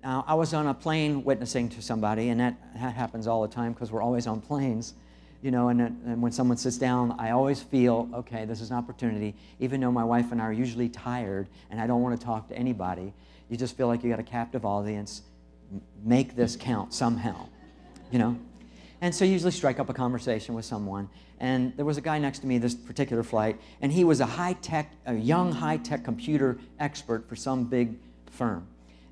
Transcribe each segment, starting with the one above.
I was on a plane witnessing to somebody, and that happens all the time because we're always on planes. You know, and when someone sits down, I always feel, okay, this is an opportunity. Even though my wife and I are usually tired and I don't want to talk to anybody, you just feel like you got a captive audience. Make this count somehow, you know. And so you usually strike up a conversation with someone. And there was a guy next to me this particular flight, and he was a young high-tech computer expert for some big firm.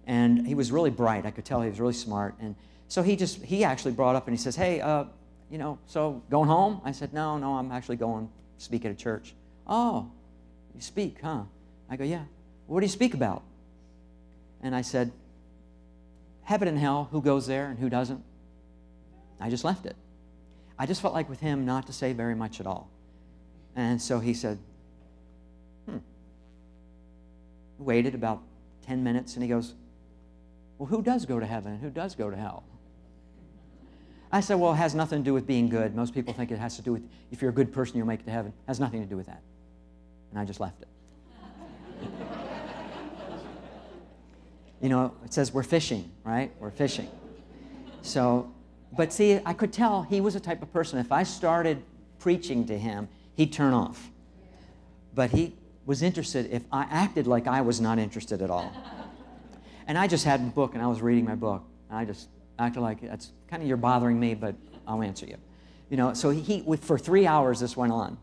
And he was really bright. I could tell he was really smart. And so he actually brought up and he says, hey, you know, so going home? I said, no, I'm actually going to speak at a church. Oh, you speak, huh? I go, yeah. What do you speak about? And I said, heaven and hell, who goes there and who doesn't? I just left it. I just felt like with him not to say very much at all. And so he said, waited about 10 minutes, and he goes, well, who does go to heaven and who does go to hell? I said, well, it has nothing to do with being good. Most people think it has to do with, if you're a good person, you'll make it to heaven. It has nothing to do with that. And I just left it. You know, it says we're fishing, right? We're fishing. So, but see, I could tell he was the type of person, if I started preaching to him, he'd turn off. But he was interested if I acted like I was not interested at all. And I just had a book, and I was reading my book. And I just acted like, that's kind of, you're bothering me, but I'll answer you. You know, so for 3 hours this went on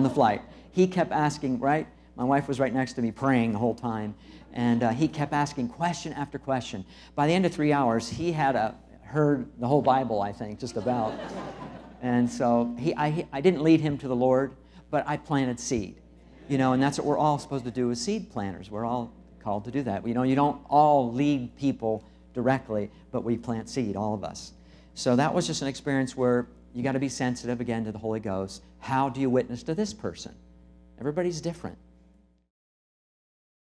the flight. He kept asking, right? My wife was right next to me praying the whole time. And he kept asking question after question. By the end of 3 hours, he had heard the whole Bible, I think, just about. And so I didn't lead him to the Lord, but I planted seed. You know, and that's what we're all supposed to do as seed planters. We're all called to do that. You know, you don't all lead people directly, but we plant seed, all of us. So that was just an experience where you got to be sensitive again to the Holy Ghost. How do you witness to this person? Everybody's different.